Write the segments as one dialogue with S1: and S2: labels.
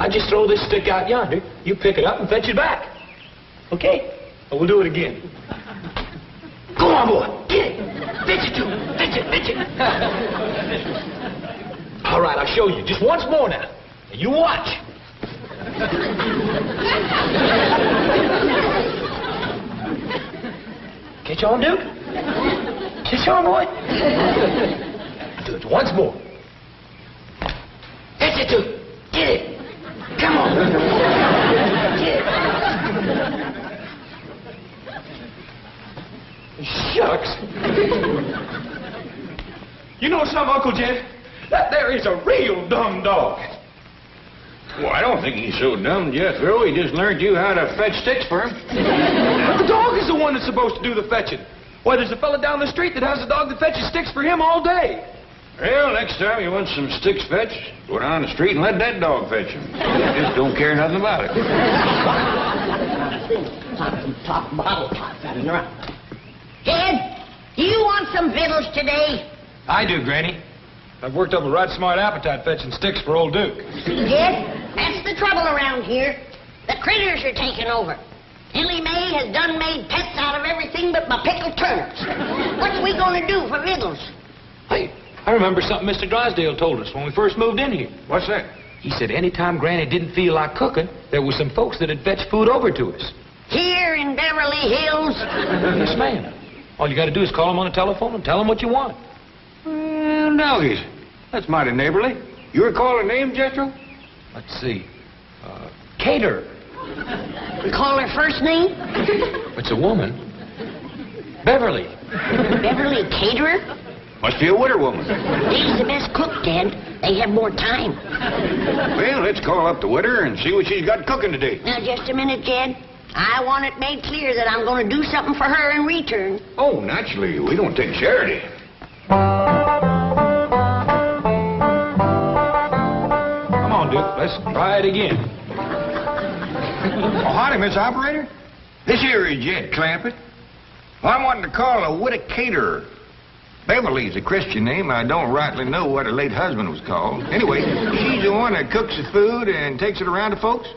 S1: I just throw this stick out yonder. You pick it up and fetch it back. Okay? Or we'll do it again. Go on, boy. Get it. Fetch it to him. Fetch it. All right, I'll show you. Just once more now. And you watch. Catch on, Duke? Catch on, boy? Do it once more. Fetch it, Duke. Get it. Come on. Get it. Shucks. You know something, Uncle Jed? That there is a real dumb dog.
S2: Well, I don't think he's so dumb, Jethro. He just learned you how to fetch sticks for him.
S1: The dog is the one that's supposed to do the fetching. Why, there's a fella down the street that has a dog that fetches sticks for him all day.
S2: Well, next time you want some sticks fetched, go down the street and let that dog fetch them. He just don't care nothing about it.
S3: Top bottle top running around. Jed, do you want some victuals today?
S1: I do, Granny. I've worked up a right smart appetite fetching sticks for old Duke.
S3: Jed, that's the trouble around here. The critters are taking over. Ellie Mae has done made pets out of everything but my pickled turnips. What's we gonna do for victuals?
S1: Hey, I remember something Mr. Drysdale told us when we first moved in here.
S2: What's that?
S1: He said anytime Granny didn't feel like cooking, there was some folks that'd fetch food over to us.
S3: Here in Beverly Hills?
S1: Yes, ma'am. All you got to do is call them on the telephone and tell them what you want.
S2: Well, doggies. That's mighty neighborly. You recall her name, Jethro?
S1: Let's see. Cater.
S3: We call her first name?
S1: It's a woman. Beverly.
S3: Beverly Caterer?
S2: Must be a widder woman.
S3: She's the best cook, Dad. They have more time.
S2: Well, let's call up the widder and see what she's got cooking today.
S3: Now, just a minute, Jed. I want it made clear that I'm going to do something for her in return.
S2: Oh, naturally. We don't take charity.
S1: Come on, Duke. Let's try it again.
S2: Oh, howdy, Miss Operator. This here is Jed Clampett. Well, I'm wanting to call a widder caterer. Beverly's a Christian name. I don't rightly know what her late husband was called. Anyway, she's the one that cooks the food and takes it around to folks.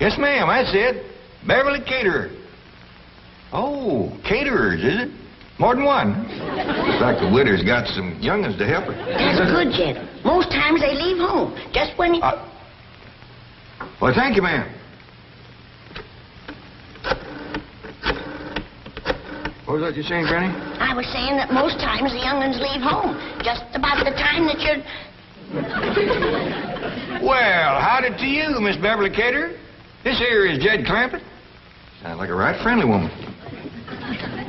S2: Yes, ma'am, that's it. Beverly Caterer. Oh, caterers, is it? More than one. Looks like the widow's got some young'uns to help her.
S3: That's good, Jed. Most times they leave home, just when you...
S2: Well, thank you, ma'am. What was that you saying, Granny?
S3: I was saying that most times the young'uns leave home, just about the time that you're...
S2: Well, howdy to you, Miss Beverly Caterer. This here is Jed Clampett. Sounds like a right friendly woman.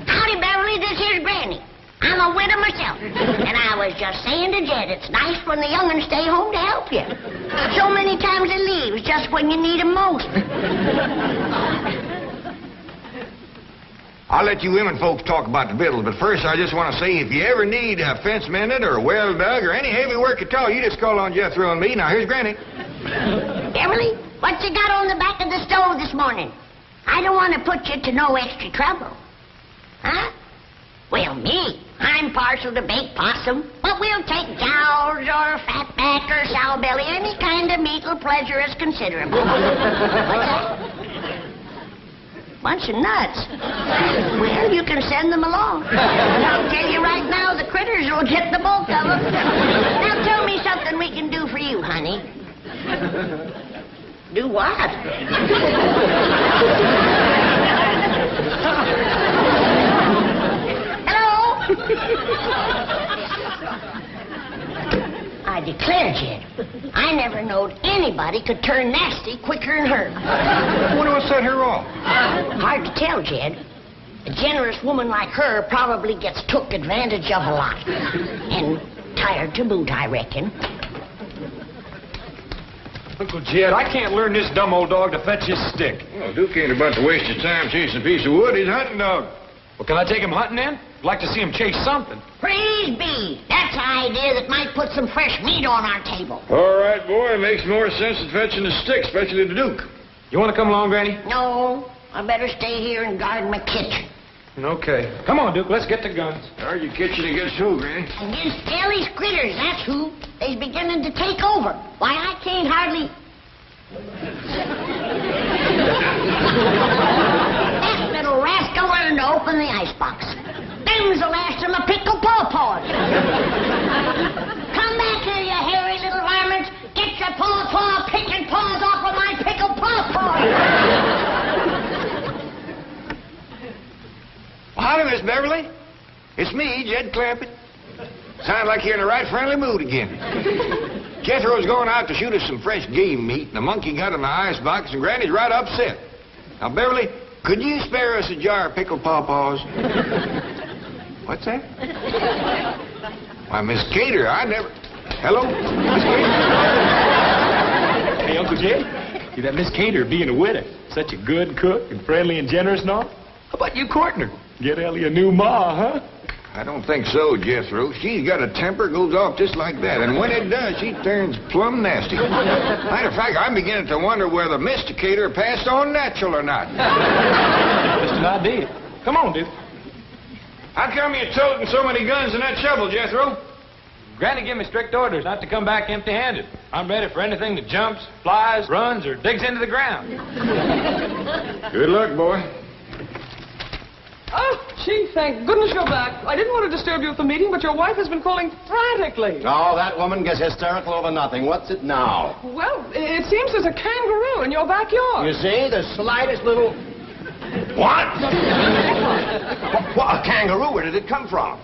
S3: Howdy, Beverly. This here's Granny. I'm a widow myself. And I was just saying to Jed, it's nice when the young'uns stay home to help you. So many times they leave, just when you need them most.
S2: I'll let you women folks talk about the victuals, but first I just want to say if you ever need a fence mended or well dug or any heavy work at all, you just call on Jethro and me. Now, here's Granny.
S3: Beverly, what you got on the back of the stove this morning? I don't want to put you to no extra trouble. Huh? Well, me, I'm partial to baked possum, but we'll take jowls or fatback or sow belly. Any kind of meat will pleasure us considerable. What's that? Bunch of nuts. Well, you can send them along. I'll tell you right now, the critters will get the bulk of them. Now tell me something we can do for you, honey. Do what? Hello? I declare, Jed, I never knowed anybody could turn nasty quicker than her.
S2: What's that here wrong?
S3: Hard to tell, Jed. A generous woman like her probably gets took advantage of a lot. And tired to boot, I reckon.
S1: Uncle Jed, I can't learn this dumb old dog to fetch his stick.
S2: Well, Duke ain't about to waste his time chasing a piece of wood. He's a hunting dog.
S1: Well, can I take him hunting then? I'd like to see him chase something.
S3: Praise be. That's an idea that might put some fresh meat on our table.
S2: All right, boy. It makes more sense than fetching a stick, especially the Duke.
S1: You want to come along, Granny?
S3: No, I better stay here and guard my kitchen.
S1: Okay. Come on, Duke. Let's get the guns.
S2: Guard your kitchen against who, Granny?
S3: Against Ellie's critters, that's who. They's beginning to take over. Why, I can't hardly... That little rascal learned to open the icebox. Them's the last of my pickle paw-paws. Come back here, you hairy little varmints. Get your paw-paw picking paws off of my pickle paw-paws.
S2: Howdy, Miss Beverly. It's me, Jed Clampett. Sounds like you're in the right friendly mood again. Jethro's going out to shoot us some fresh game meat, and the monkey got in the icebox, and Granny's right upset. Now, Beverly, could you spare us a jar of pickled pawpaws? What's that? Why, Miss Cater, I never... Hello? Miss Cater?
S1: Hey, Uncle Jed, see that Miss Cater being a widow, such a good cook and friendly and generous and all? How about you courting her? Get Ellie a new ma, huh?
S2: I don't think so, Jethro. She's got a temper, goes off just like that. And when it does, she turns plumb nasty. Matter of fact, I'm beginning to wonder whether Mr. Cater passed on natural or not.
S1: Just an idea. Come on, dude.
S2: How come you're toting so many guns in that shovel, Jethro?
S1: Granny gave me strict orders not to come back empty-handed. I'm ready for anything that jumps, flies, runs, or digs into the ground.
S2: Good luck, boy.
S4: Oh, gee, thank goodness you're back. I didn't want to disturb you at the meeting, but your wife has been calling frantically.
S5: Oh, that woman gets hysterical over nothing. What's it now?
S4: Well, it seems there's a kangaroo in your backyard.
S5: You see, the slightest little... What? What? A kangaroo? Where did it come from?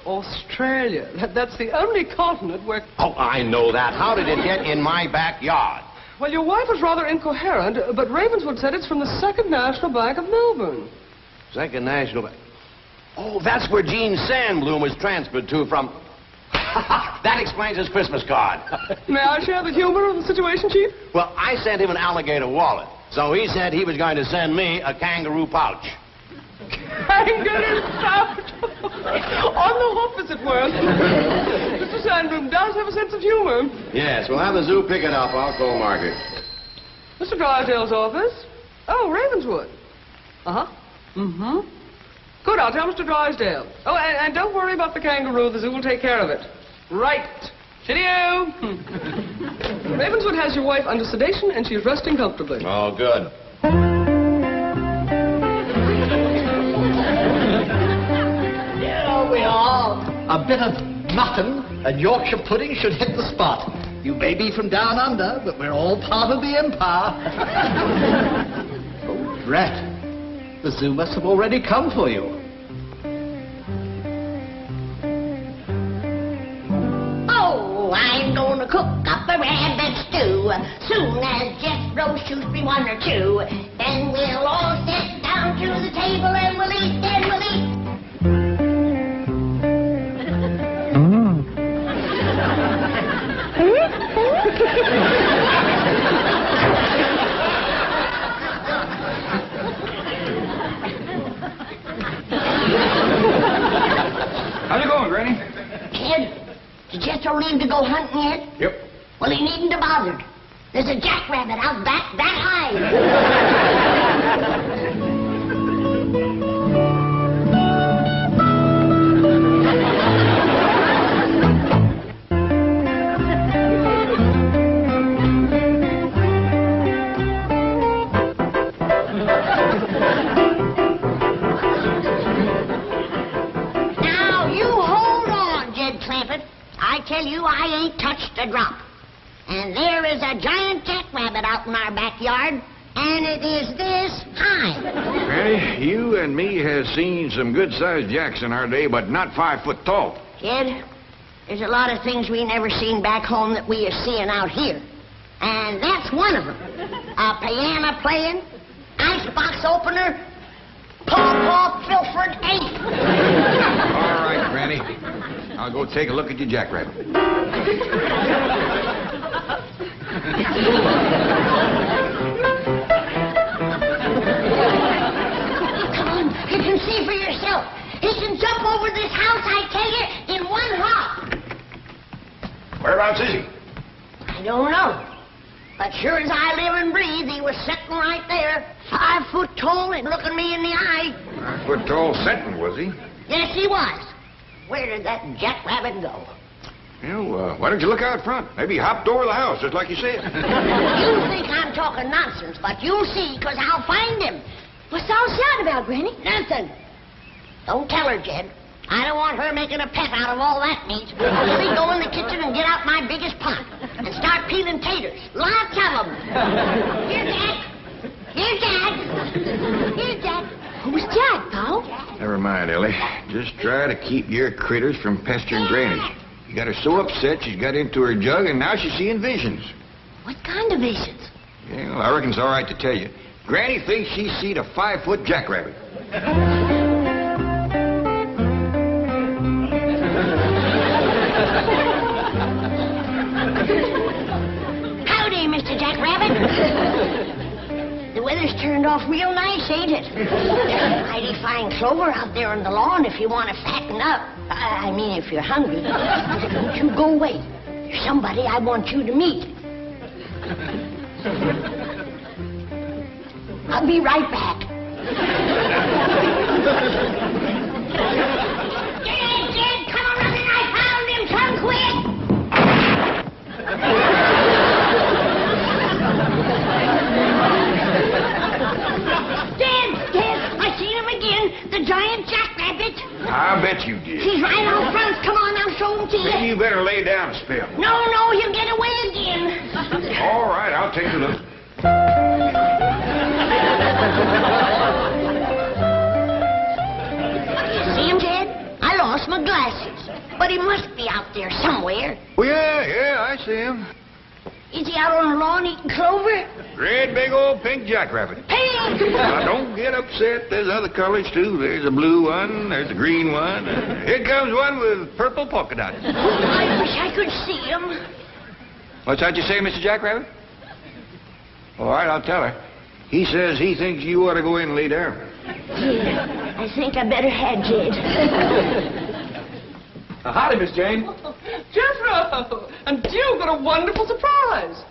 S4: Australia. That's the only continent where...
S5: Oh, I know that. How did it get in my backyard?
S4: Well, your wife was rather incoherent, but Ravenswood said it's from the Second National Bank of Melbourne.
S5: Second National Bank. Oh, that's where Gene Sandbloom was transferred to from... That explains his Christmas card.
S4: May I share the humor of the situation, Chief?
S5: Well, I sent him an alligator wallet, so he said he was going to send me a kangaroo pouch.
S4: Kangaroo pouch? On the hop, as it were. Mr. Sandbloom does have a sense of humor.
S5: Yes, we'll have the zoo pick it up. I'll call Margaret.
S4: Mr. Drysdale's office? Oh, Ravenswood. Uh-huh. Mm-hmm. Good, I'll tell Mr. Drysdale. Oh, and don't worry about the kangaroo. The zoo will take care of it. Right. Cheerio. Ravenswood has your wife under sedation, and she's resting comfortably.
S5: Oh, good.
S6: Yeah, we are. A bit of mutton and Yorkshire pudding should hit the spot. You may be from down under, but we're all part of the empire. Oh, drat. The zoo must have already come for you.
S3: Oh, I'm gonna cook up a rabbit stew. Soon as Jethro shoots me one or two, then we'll all sit down to the table and we'll eat, and we'll eat.
S2: How's it going, Granny?
S3: Kid, did Jethro leave to go hunting yet?
S2: Yep.
S3: Well, he needn't have bothered. There's a jackrabbit out back that high. I tell you, I ain't touched a drop. And there is a giant jackrabbit out in our backyard, and it is this high.
S2: Granny, you and me has seen some good-sized jacks in our day, but not 5 foot tall.
S3: Kid, there's a lot of things we never seen back home that we are seeing out here. And that's one of them. A piano playing, icebox opener, paw-paw pilfered ape.
S2: All right, Granny. I'll go take a look at your jackrabbit.
S3: Come on, you can see for yourself. He can jump over this house, I tell you, in one hop.
S2: Whereabouts is he?
S3: I don't know. But sure as I live and breathe, he was sitting right there, 5 foot tall and looking me in the eye.
S2: 5 foot tall sitting, was he?
S3: Yes, he was. Where did that jackrabbit go?
S2: Why don't you look out front? Maybe he hopped over the house, just like you said.
S3: You think I'm talking nonsense, but you'll see, because I'll find him.
S7: What's all sad about, Granny?
S3: Nothing. Don't tell her, Jed. I don't want her making a pet out of all that meat. Let me go in the kitchen and get out my biggest pot and start peeling taters. Lots of them. Here, Jack. Here, Jack. Here, Jack.
S7: Who's Jack, Paul?
S2: Never mind, Ellie. Just try to keep your critters from pestering Granny. You got her so upset she's got into her jug, and now she's seeing visions.
S7: What kind of visions?
S2: Yeah, well, I reckon it's all right to tell you. Granny thinks she's seen a 5-foot jackrabbit.
S3: Howdy, Mr. Jackrabbit. The weather's turned off real nice, ain't it? Mighty fine clover out there on the lawn if you want to fatten up. I mean, if you're hungry. Don't you go away. There's somebody I want you to meet. I'll be right back. Jed, come on running. I found him. Come quick. Jed, I seen him again. The giant jackrabbit.
S2: I bet you did.
S3: He's right out front. Come on, I'll show him to you.
S2: Maybe you better lay down a spell.
S3: No, he'll get away again.
S2: All right, I'll take a look.
S3: See him, Jed? I lost my glasses. But he must be out there somewhere.
S2: Well, yeah, I see him.
S3: Is he out on the lawn eating clover?
S2: Great big old pink jackrabbit.
S3: Pink!
S2: Now, don't get upset. There's other colors, too. There's a blue one. There's a green one. Here comes one with purple polka dots.
S3: I wish I could see him.
S2: What's that you say, Mr. Jackrabbit? All right, I'll tell her. He says he thinks you ought to go in and lay down.
S3: Yeah, I think I better head, Jed.
S1: Howdy, Miss Jane.
S4: Jethro! And you got a wonderful surprise.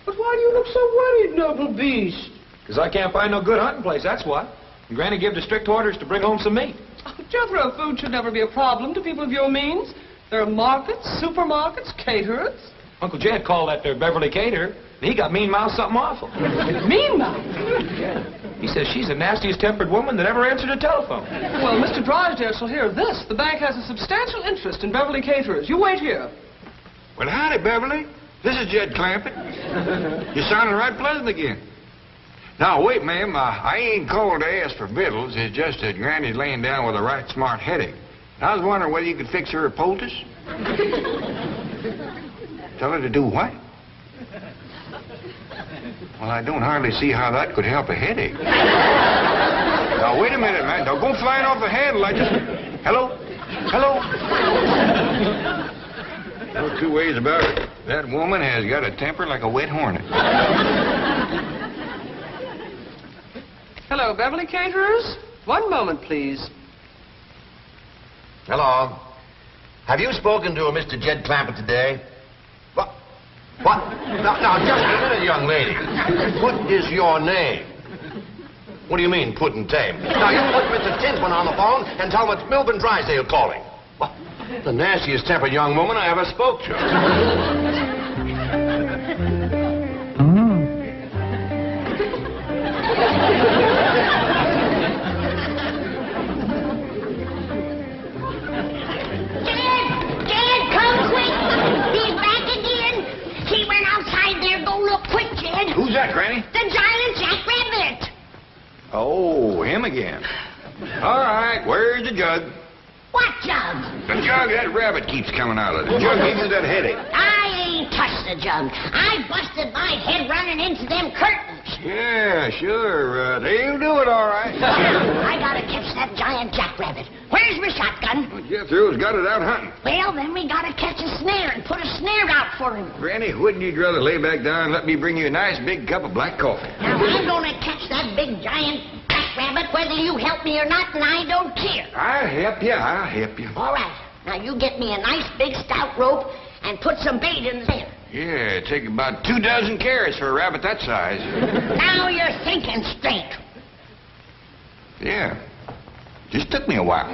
S4: But why do you look so worried, noble beast?
S1: Because I can't find no good hunting place, that's what. And Granny gave the strict orders to bring home some meat.
S4: Oh, Jethro, food should never be a problem to people of your means. There are markets, supermarkets, caterers.
S1: Uncle Jed called that there Beverly caterer, and he got mean-mouthed something awful.
S4: Mean-mouthed?
S1: Yeah. He says she's the nastiest tempered woman that ever answered a telephone.
S4: Well, Mr. Drysdale shall hear this. The bank has a substantial interest in Beverly caterers. You wait here.
S2: Well, howdy, Beverly. This is Jed Clampett. You're sounding right pleasant again. Now, wait, ma'am. I ain't called to ask for victuals. It's just that Granny's laying down with a right smart headache. I was wondering whether you could fix her a poultice. Tell her to do what? Well, I don't hardly see how that could help a headache. Now, wait a minute, man. Don't go flying off the handle. I just... Hello? Hello? No two ways about it. That woman has got a temper like a wet hornet.
S4: Hello, Beverly caterers. One moment, please.
S5: Hello. Have you spoken to a Mr. Jed Clampett today? What? Now, just a minute, young lady. What is your name? What do you mean, put and tame? Now, you put Mr. Tinsman on the phone and tell him it's Milburn Drysdale calling. What? The nastiest tempered young woman I ever spoke to.
S2: Who's that, Granny?
S3: The giant jackrabbit.
S2: Oh, him again. All right, where's the jug?
S3: What jug?
S2: The jug that rabbit keeps coming out of. The jug gives you that headache.
S3: I ain't touched the jug. I busted my head running into them curtains.
S2: Yeah, sure. They'll do it all right.
S3: I gotta catch that giant jackrabbit. Where's my shotgun?
S2: Well, Jethro's got it out hunting.
S3: Well, then we gotta catch a snare and put a snare out for him.
S2: Granny, wouldn't you rather lay back down and let me bring you a nice big cup of black coffee?
S3: Now, I'm gonna catch that big giant jackrabbit whether you help me or not, and I don't care.
S2: I'll help you. I'll help you.
S3: All right. Now, you get me a nice big stout rope and put some bait in there.
S2: Yeah, it'd take about 2 dozen carrots for a rabbit that size.
S3: Now you're thinking straight.
S2: Yeah. Just took me a while.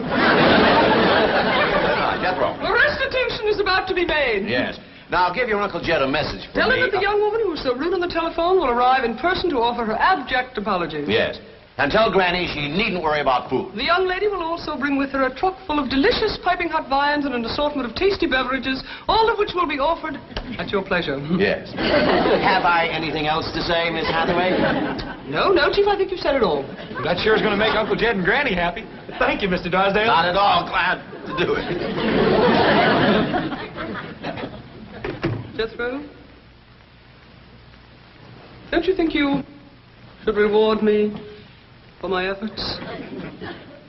S5: Jethro.
S4: Arrest substitution is about to be made.
S5: Yes. Now, give your Uncle Jed a message for
S4: Tell
S5: me.
S4: him that the young woman who was so rude on the telephone will arrive in person to offer her abject apologies.
S5: Yes. And tell Granny she needn't worry about food.
S4: The young lady will also bring with her a truck full of delicious piping hot viands and an assortment of tasty beverages, all of which will be offered at your pleasure.
S5: Yes. Have I anything else to say, Miss Hathaway?
S4: No, Chief, I think you said it all.
S1: That sure is going to make Uncle Jed and Granny happy. Thank you, Mr. Drysdale.
S5: Not at all. Glad to do it.
S4: Jethro? Don't you think you should reward me for my efforts?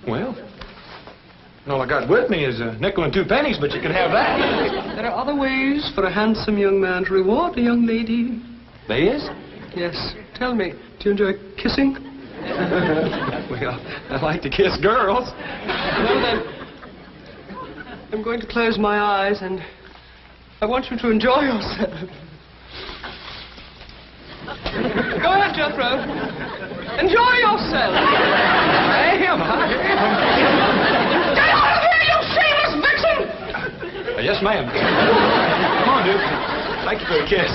S1: Well, all I got with me is a nickel and 2 pennies, but you can have that.
S4: There are other ways for a handsome young man to reward a young lady.
S1: There is?
S4: Yes. Tell me, do you enjoy kissing?
S1: Well, I like to kiss girls.
S4: Well, then, I'm going to close my eyes, and I want you to enjoy yourself. Go ahead, Jethro. Enjoy yourself.
S1: I am.
S4: Get out of here, you shameless vixen!
S1: Yes, ma'am. Come on, Duke. Thank you for the kiss.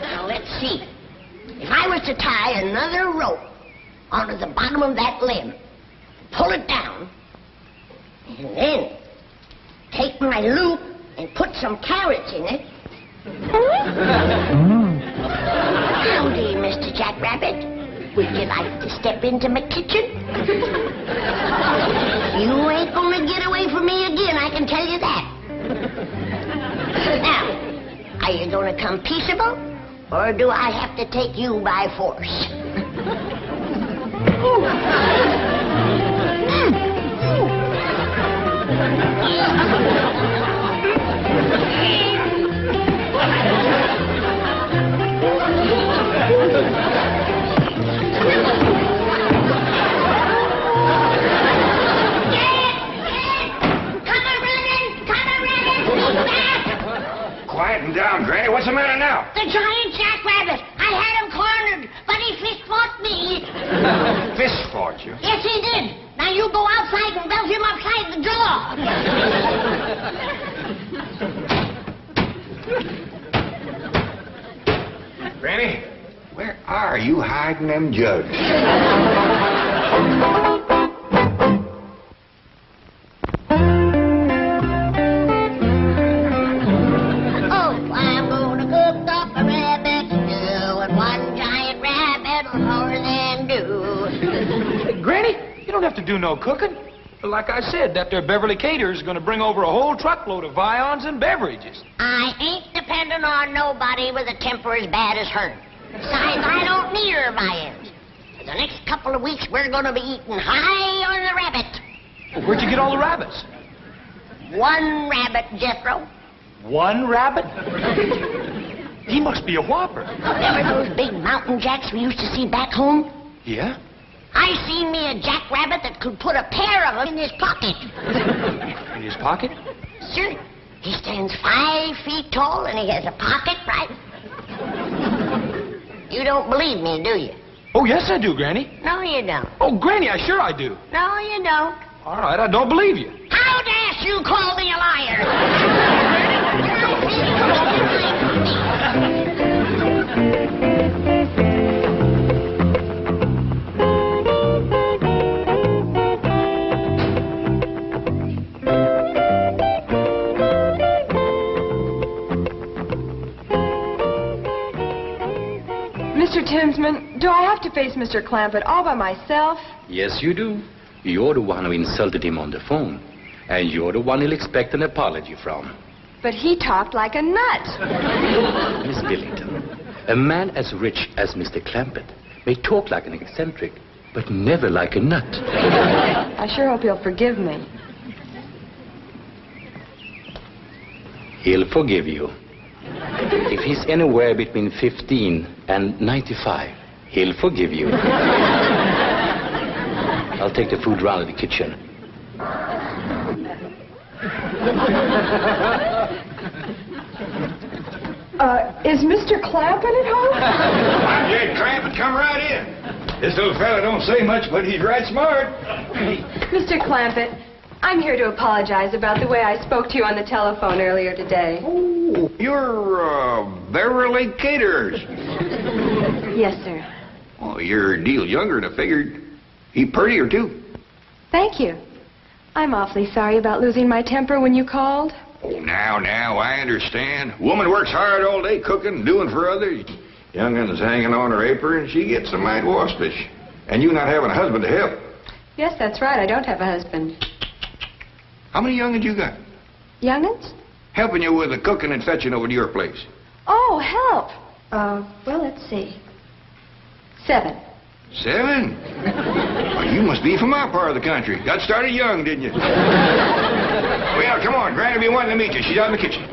S3: Now, let's see. If I was to tie another rope onto the bottom of that limb, pull it down, and then take my loop and put some carrots in it. Howdy, Mr. Jackrabbit. Would you like to step into my kitchen? You ain't gonna get away from me again, I can tell you that. Now, are you gonna come peaceable, or do I have to take you by force?
S2: Quieten down, Granny. What's the matter now?
S3: The giant jackrabbit. I had him cornered, but he fist-fought me.
S2: Fist fought you.
S3: Yes, he did. Now you go outside and belt him upside the jaw.
S2: Granny, where are you hiding them jugs?
S1: You don't have to do no cooking. Like I said, that there Beverly caterer is going to bring over a whole truckload of viands and beverages.
S3: I ain't depending on nobody with a temper as bad as her. Besides, I don't need her viands. For the next couple of weeks, we're going to be eating high on the rabbit.
S1: Well, where'd you get all the rabbits?
S3: One rabbit, Jethro.
S1: One rabbit? He must be a whopper.
S3: Remember those big mountain jacks we used to see back home?
S1: Yeah?
S3: I seen me a jackrabbit that could put a pair of them in his pocket.
S1: In his pocket?
S3: Sure. He stands 5 feet tall and he has a pocket, right? You don't believe me, do you?
S1: Oh, yes, I do, Granny.
S3: No, you don't.
S1: Oh, Granny, I sure I do.
S3: No, you don't.
S1: All right, I don't believe you.
S3: How dare you call me a liar?
S8: Mr. Tinsman, do I have to face Mr. Clampett all by myself?
S9: Yes, you do. You're the one who insulted him on the phone. And you're the one he'll expect an apology from.
S8: But he talked like a nut.
S9: Miss Billington, a man as rich as Mr. Clampett may talk like an eccentric, but never like a nut.
S8: I sure hope he'll forgive me.
S9: He'll forgive you. If he's anywhere between 15 and 95, he'll forgive you. I'll take the food round to the kitchen.
S8: Is Mr. Clampett at home?
S2: I'm Jed Clampett. Come right in. This little fella don't say much, but he's right smart.
S8: Mr. Clampett, I'm here to apologize about the way I spoke to you on the telephone earlier today.
S2: Oh, you're, Beverly Caterers.
S8: Yes, sir.
S2: Oh, you're a deal younger than I figured. He prettier, too.
S8: Thank you. I'm awfully sorry about losing my temper when you called.
S2: Oh, now, I understand. Woman works hard all day cooking, doing for others. Young'un's hanging on her apron, she gets a mite waspish. And you not having a husband to help.
S8: Yes, that's right. I don't have a husband.
S2: How many young'uns you got?
S8: Young'uns?
S2: Helping you with the cooking and fetching over to your place.
S8: Oh, help. Well, let's see. 7.
S2: 7? Well, you must be from our part of the country. Got started young, didn't you? Well, come on. Granny will be wanting to meet you. She's out in the kitchen.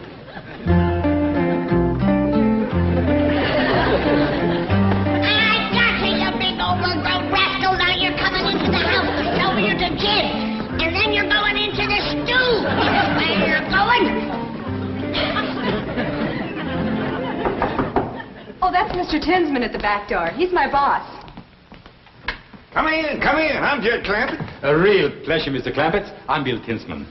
S3: I got you, you big overgrown rascal. Now you're coming into the house to show me you're the kid. And then you're going into the stew. That's where you're going.
S8: Oh, that's Mr. Tinsman at the back door. He's my boss.
S2: Come in. I'm Jed Clampett.
S9: A real pleasure, Mr. Clampett. I'm Bill Tinsman.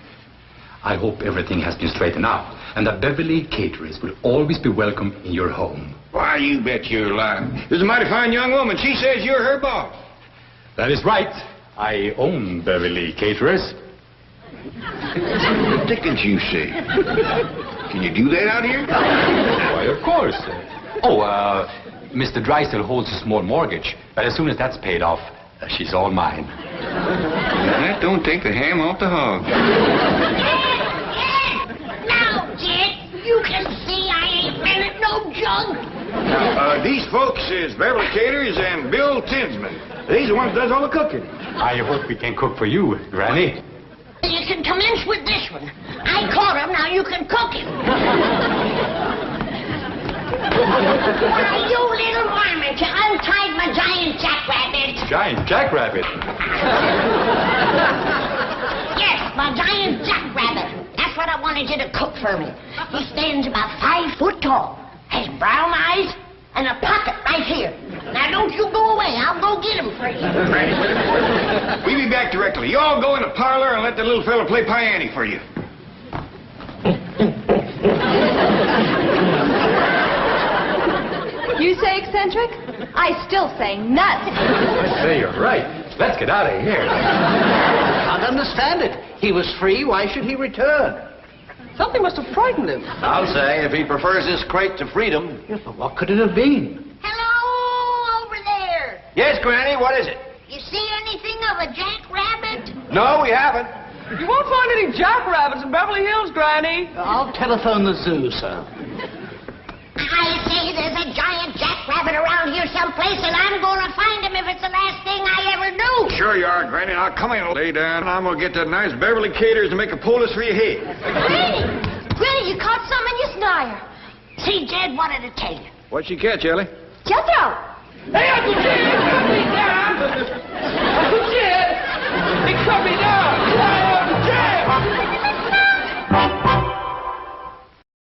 S9: I hope everything has been straightened out, and that Beverly Caterers will always be welcome in your home.
S2: Why, you bet you're lying. This is a mighty fine young woman. She says you're her boss.
S9: That is right. I own Beverly Caterers.
S2: What dickens you say? Can you do that out here?
S9: Why, of course. Mr. Drysdale holds a small mortgage, but as soon as that's paid off, she's all mine.
S2: That don't take the ham off the hog.
S3: Now, Jed, you can see I ain't been at no junk.
S2: These folks is Beverly Caterers and Bill Tinsman. These are the ones that does all the cooking.
S9: I hope we can cook for you, Granny.
S3: You can commence with this one. I caught him, now you can cook him. Why, you little varmint, you untied my giant jackrabbit.
S9: Giant Jackrabbit?
S3: Yes, my giant jackrabbit. That's what I wanted you to cook for me. He stands about 5 foot tall, has brown eyes, and a pocket right here. Now, don't you go away. I'll go get him for you.
S2: We'll be back directly. You all go in the parlor and let the little fella play piano for you.
S8: You say eccentric? I still say nuts.
S9: I say you're right. Let's get out of here.
S6: Can't understand it. He was free. Why should he return?
S4: Something must have frightened him.
S5: I'll say, if he prefers this crate to freedom.
S6: Yes, but what could it have been?
S3: Hello, over there.
S5: Yes, Granny, what is it?
S3: You see anything of a jackrabbit?
S5: No, we haven't.
S4: You won't find any jackrabbits in Beverly Hills, Granny.
S6: I'll telephone the zoo, sir.
S3: I say there's a giant jackrabbit around here someplace, and I'm going to find him if it's the last thing I ever do.
S2: Sure you are, Granny. Now, come in, lay down, and I'm going to get that nice Beverly Caterers to make a poultice for your head.
S8: Granny, you caught some in your snire.
S3: See, Jed wanted to tell you.
S2: What'd she catch, Ellie?
S8: Jethro!
S1: Hey, Uncle Jed!